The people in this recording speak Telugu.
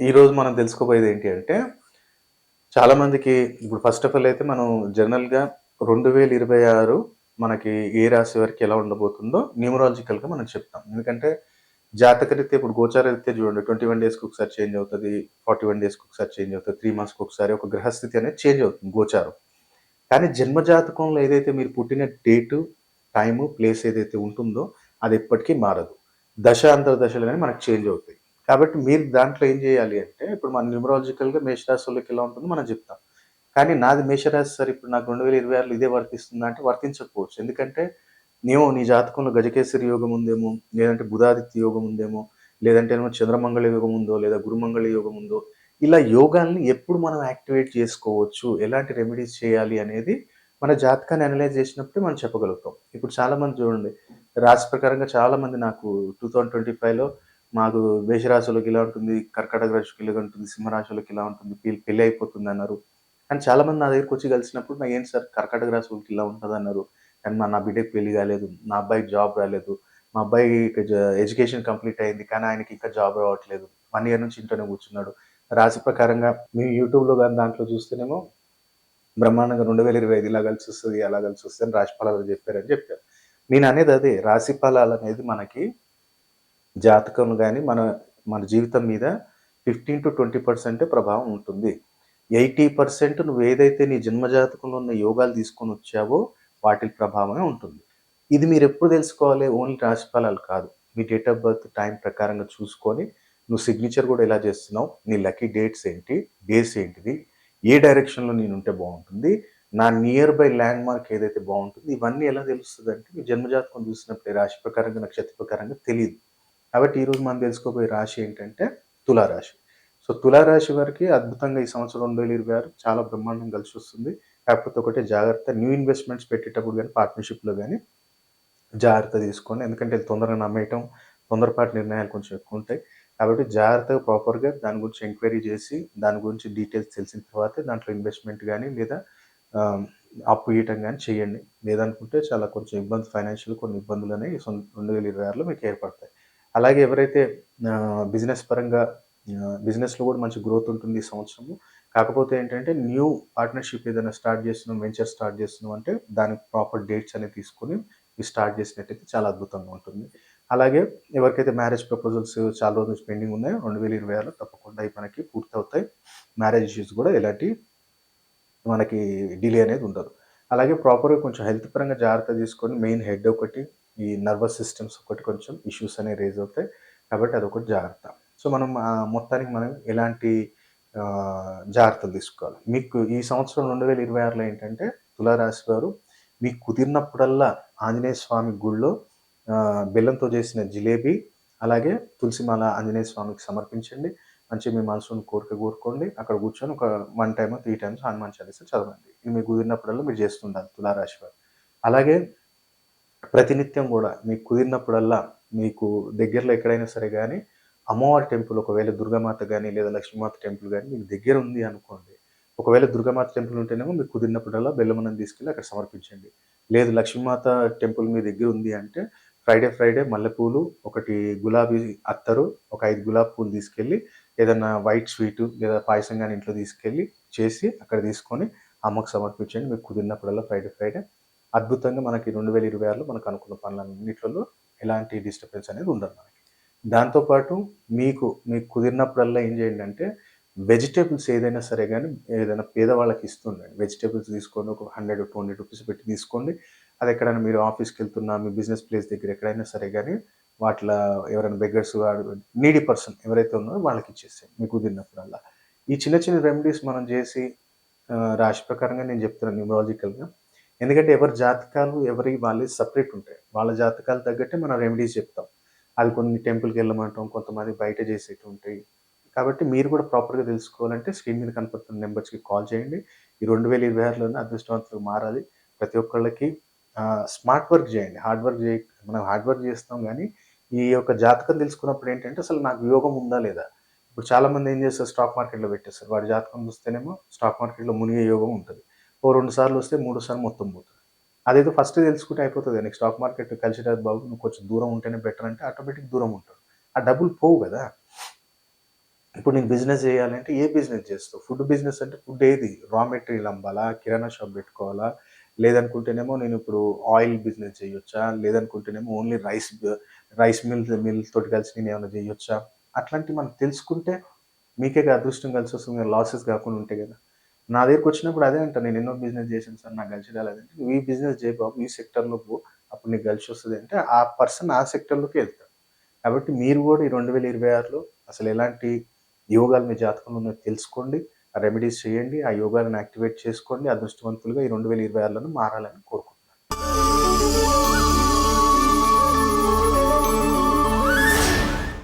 ఈరోజు మనం తెలుసుకోబోయేది ఏంటి అంటే, చాలామందికి ఇప్పుడు ఫస్ట్ ఆఫ్ ఆల్ అయితే మనం జనరల్‌గా 2026 మనకి ఏ రాశి వారికి ఎలా ఉండబోతుందో న్యూమరాలజికల్‌గా మనం చెప్తాం. ఎందుకంటే జాతకరీత్యా ఇప్పుడు గోచారరీత్యా చూడండి 21 డేస్‌కి ఒకసారి చేంజ్ అవుతది. 41 డేస్‌కి ఒకసారి చేంజ్ అవుతది. 3 మంత్స్‌కి ఒకసారి ఒక గ్రహస్థితి అనేది చేంజ్ అవుతుంది గోచారం. కానీ జన్మ జాతకంలో ఏదైతే మీరు పుట్టిన డేటు, టైము, ప్లేస్ ఏదైతే ఉంటుందో అది ఎప్పటికీ మారదు. దశ, అంతర్దశలు మనకు చేంజ్ అవుతాయి. కాబట్టి మీరు దాంట్లో ఏం చేయాలి అంటే, ఇప్పుడు మన న్యూమరాలజికల్‌గా మేషరాశోళ్ళకి ఎలా ఉంటుందో మనం చెప్తాం. కానీ నాది మేషరాశి సార్ ఇప్పుడు నాకు 2026లో ఇదే వర్తిస్తుందా అంటే వర్తించకపోవచ్చు. ఎందుకంటే ఏమో నీ జాతకంలో గజకేసరి యోగం ఉందేమో, లేదంటే బుధాదిత్య యోగం ఉందేమో, లేదంటే ఏమో చంద్రమంగళ యోగం ఉందో, లేదా గురుమంగళ యోగం ఉందో, ఇలా యోగాల్ని ఎప్పుడు మనం యాక్టివేట్ చేసుకోవచ్చు, ఎలాంటి రెమెడీస్ చేయాలి అనేది మన జాతకాన్ని అనలైజ్ చేసినప్పుడే మనం చెప్పగలుగుతాం. ఇప్పుడు చాలామంది చూడండి, రాశి ప్రకారంగా చాలామంది నాకు 2025లో మాకు మేషరాశిలోకి ఇలా ఉంటుంది, కర్కాటక రాశికి ఇలా ఉంటుంది, సింహరాశిలోకి ఇలా ఉంటుంది, పెళ్లి అయిపోతుందన్నారు. కానీ చాలామంది నా దగ్గరికొచ్చి కలిసినప్పుడు ఏంటి సార్ కర్కాటక రాశి వాళ్ళకి ఇలా ఉంటదన్నారు. కానీ నా బిడ్డకి పెళ్లి కాలేదు. నా అబ్బాయికి జాబ్ రాలేదు. మా అబ్బాయికి ఎడ్యుకేషన్ కంప్లీట్ అయింది. కానీ ఆయనకి ఇంకా జాబ్ రావట్లేదు. 1 ఇయర్ నుంచి ఇంట్లోనే కూర్చున్నాడు. రాశి ప్రకారంగా మేము యూట్యూబ్‌లో గాని దాంట్లో చూస్తేనేమో బ్రహ్మాండంగా 2025 ఇలా కలిసొస్తది, అలా కలిసొస్తది అని రాశి ఫలాలు చెప్పారని చెప్పారు. నేననేది అదే రాశి ఫలాలనేది మనకి జాతకం గాని మన మన జీవితం మీద 15-20% ప్రభావం ఉంటుంది. 80% నువ్వేదైతే నీ జన్మ జాతకంలో ఉన్న యోగాలు తీసుకొనొచ్చావో వాటి ప్రభావమే ఉంటుంది. ఇది మీరెప్పుడు తెలుసుకోవాలి? ఓన్లీ రాశి ఫలాలు కాదు. మీ డేట్ ఆఫ్ బర్త్ టైం ప్రకారంగా చూసుకొని, నువ్వు సిగ్నేచర్ గూడా ఎలా చేస్తున్నావు? నీ లక్కీ డేట్స్ ఏంటి? డేస్ ఏంటిది? ఏ డైరెక్షన్‌లో నేనుంటే బావుంటుంది? నా నియర్ బై ల్యాండ్‌మార్క్ ఏదైతే బావుంటుంది? ఇవన్నీ ఎలా తెలుస్తదంటే, మీ జన్మ జాతకం చూసినప్పుడే రాశి ప్రకారంగా, నక్షత్ర ప్రకారంగా తెలీదు. కాబట్టి ఈరోజు మనం తెలుసుకోబోయే రాశి ఏంటంటే తులారాశి. సో, తులారాశి వారికి అద్భుతంగా ఈ సంవత్సరం 2026 చాలా బ్రహ్మాండంగా కలిసొస్తుంది. కాకపోతే ఒకటే జాగ్రత్త న్యూ ఇన్వెస్ట్‌మెంట్స్ పెట్టేటప్పుడు గాని, పార్ట్నర్‌షిప్‌లో గాని జాగ్రత్త తీసుకోండి. ఎందుకంటే ఇది తొందరగా నమ్మేయటం, తొందరపాటు నిర్ణయాలు కొంచెం ఎక్కువుంటాయి. కాబట్టి జాగ్రత్తగా ప్రాపర్‌గా దాని గురించి ఎంక్వైరీ చేసి, దాని గురించి డీటెయిల్స్ తెలిసిన తర్వాతే దాంట్లో ఇన్వెస్ట్‌మెంట్ గాని లేదా ఆహ్, అప్పు ఇయటం గాని చేయండి. లేదనుకుంటే చాలా కొంచెం ఇబ్బంది ఫైనాన్షియల్ కొన్ని ఇబ్బందులనేవి 2026లో మీకు ఏర్పడతాయి. అలాగే ఎవరైతే బిజినెస్ పరంగా బిజినెస్‌లో కూడా మంచి గ్రోత్ ఉంటుంది ఈ సంవత్సరము. కాకపోతే ఏంటంటే న్యూ పార్ట్నర్‌షిప్ ఏదైనా స్టార్ట్ చేస్తున్నాం, వెంచర్ స్టార్ట్ చేస్తున్నాం అంటే దానికి ప్రాపర్ డేట్స్ అనేవి తీసుకొని మీరు స్టార్ట్ చేసినట్టయితే చాలా అద్భుతంగా ఉంటుంది. అలాగే ఎవరికైతే మ్యారేజ్ ప్రపోజల్స్ చాలా రోజుల నుంచి పెండింగ్ ఉన్నాయో 2026లో తప్పకుండా అయి మనకి పూర్తవుతాయి. మ్యారేజ్ ఇష్యూస్ కూడా ఎలాంటి మనకి డిలే అనేది ఉండదు. అలాగే ప్రాపర్‌గా కొంచెం హెల్త్ పరంగా జాగ్రత్త తీసుకొని మెయిన్ హెడ్ ఒకటి, ఈ నర్వస్ సిస్టమ్స్ ఒకటి కొంచెం ఇష్యూస్ అనేవి రైజ్ అవుతాయి. కాబట్టి అదొకటి జాగ్రత్త. సో, మనం మొత్తానికి మనం ఎలాంటి జాగ్రత్తలు తీసుకోవాలి. మీకు ఈ సంవత్సరం 2026లో ఏంటంటే తులారాశి వారు మీకు కుదిరినప్పుడల్లా ఆంజనేయ స్వామి గుడిలో బెల్లంతో చేసిన జిలేబీ, అలాగే తులసిమాల ఆంజనేయ స్వామికి సమర్పించండి. మంచిగా మీ మనసులోని కోరిక కోరుకోండి. అక్కడ కూర్చొని ఒక 1 టైమో, 3 టైమ్స్ హనుమాన్ చాలీసా చదవండి. ఇది మీకు కుదిరినప్పుడల్లా మీరు చేస్తుండాలి తులారాశి వారు. అలాగే ప్రతినిత్యం గూడా మీకు కుదిరినప్పుడల్లా మీకు దగ్గరలో ఎక్కడైనా సరే గానీ, అమ్మవారి టెంపుల్ ఒకవేళ దుర్గామాత గాని, లేదా లక్ష్మీమాత టెంపుల్ గాని మీకు దగ్గరుంది అనుకోండి. ఒకవేళ దుర్గామాత టెంపుల్ ఉంటేనేమో మీకు కుదిరినప్పుడల్లా బెల్లమన్నం తీసుకెళ్ళి అక్కడ సమర్పించండి. లేదు లక్ష్మీమాత టెంపుల్ మీ దగ్గరుంది అంటే ఫ్రైడే మల్లెపూలు, ఒకటి గులాబీ అత్తరు, ఒక 5 గులాబీ పూలు తీసుకెళ్ళి ఏదన్నా వైట్ స్వీటు లేదా పాయసం గాని ఇంట్లో తీసుకెళ్ళి చేసి అక్కడ తీసుకొని అమ్మకు సమర్పించండి. మీకు కుదిరినప్పుడల్లా ఫ్రైడే అద్భుతంగా మనకి 2026లో మనకు అనుకున్న పనులన్నిట్లలో ఎలాంటి డిస్టర్బెన్స్ అనేది ఉండదు మనకి. దాంతో పాటు మీకు కుదిరినప్పుడల్లా ఏం చేయండంటే, వెజిటబుల్స్ ఏదైనా సరే గానీ, ఏదైనా పేదవాళ్ళకి ఇస్తుండండి. వెజిటబుల్స్ తీసుకోండి ఒక 100, 200 రూపీస్ పెట్టి తీసుకోండి. అదెక్కడైనా మీరు ఆఫీస్‌కెళ్తున్నా, మీ బిజినెస్ ప్లేస్ దగ్గర ఎక్కడైనా సరే గానీ, వాటిలా ఎవరైనా బెగ్గర్స్ నీడీ పర్సన్ ఎవరైతే ఉన్నారో వాళ్ళకిచ్చేసేయండి మీకు కుదిరినప్పుడల్లా. ఈ చిన్న చిన్న రెమెడీస్ మనం జేసి రాశి ప్రకారంగా నేను చెప్తున్నాను న్యూమరాలజికల్‌గా. ఎందుకంటే ఎవరి జాతకాలు ఎవరియి వాళ్ళయి సెపరేట్ ఉంటాయి. వాళ్ళ జాతకాలు తగ్గట్టే మనం రెమెడీస్ చెప్తాం. అది కొన్ని టెంపుల్‌కెళ్ళమంటాం. కొంతమంది బయట చేసేటివుంటాయి. కాబట్టి మీరు కూడా ప్రాపర్‌గా తెలుసుకోవాలంటే స్క్రీన్ మీద కనపడుతున్న నంబర్స్‌కి కాల్ చేయండి. ఈ 2026లోనే అదృష్టవంతులుగా మారాలి. ప్రతి ఒక్కళ్ళకి స్మార్ట్ వర్క్ చేయండి. హార్డ్ వర్క్ మనం హార్డ్ వర్క్ చేస్తాం గానీ, ఈ యొక్క జాతకం తెలుసుకున్నప్పుడు ఏంటంటే అసలు నాకు యోగం ఉందా లేదా? ఇప్పుడు చాలామంది ఏం చేస్తారు స్టాక్ మార్కెట్‌లో పెట్టేస్తారు. వాడి జాతకం చూస్తేనేమో స్టాక్ మార్కెట్‌లో మునిగే యోగం ఉంటది. ఓ 2 సార్లు వస్తే మూడోసారి మొత్తం పోతది. అదేదో ఫస్ట్ తెలుసుకుంటే అయిపోతది కదా! నీకు స్టాక్ మార్కెట్ కలిసి రాదు బాబు. నువ్వు కొంచెం దూరం ఉంటేనే బెటర్ అంటే ఆటోమేటిక్ దూరం ఉంటాడు. ఆ డబ్బులు పోవు గదా! ఇప్పుడు నీకు బిజినెస్ జేయాలంటే ఏ బిజినెస్ జేస్తావు? ఫుడ్ బిజినెస్ అంటే ఫుడ్ ఏది? Raw material అమ్మాలా? కిరాణా షాప్ బెట్టుకోవాలా? లేదనుకుంటేనేమో నేనిప్పుడు ఆయిల్ బిజినెస్ చేయొచ్చా? లేదనుకుంటేనేమో ఓన్లీ రైస్ మిల్ తోటి కలిసి నేనేమన్నా జేయొచ్చా? అట్లాంటివి మనం తెలుసుకుంటే మీకేగా అదృష్టం కలిసొస్తుంది కదా! లాసెస్ గాకుండా ఉంటే గదా! నా దగ్గరికొచ్చినప్పుడు అదే అంటా. నేను ఎన్నో బిజినెస్ జేశాను సార్ నాకు కలిసి రాలేదంటే, "నువ్వు ఈ బిజినెస్ జేయి బాబు. ఈ సెక్టార్‌లో పో. అప్పుడు నీకు కలిసొస్తది" అంటే ఆ పర్సన్ ఆ సెక్టార్‌లోకే ఎళ్తాడు. కాబట్టి మీరు గూడా ఈ 2026లో అసలెలాంటి యోగాలు మీ జాతకంలో ఉన్నాయో తెలుసుకోండి. ఆ రెమెడీస్ చేయండి. ఆ యోగాలను యాక్టివేట్ చేసుకోండి. అదృష్టవంతులుగా ఈ 2026లోనే మారాలని కోరుకుంటున్నాను.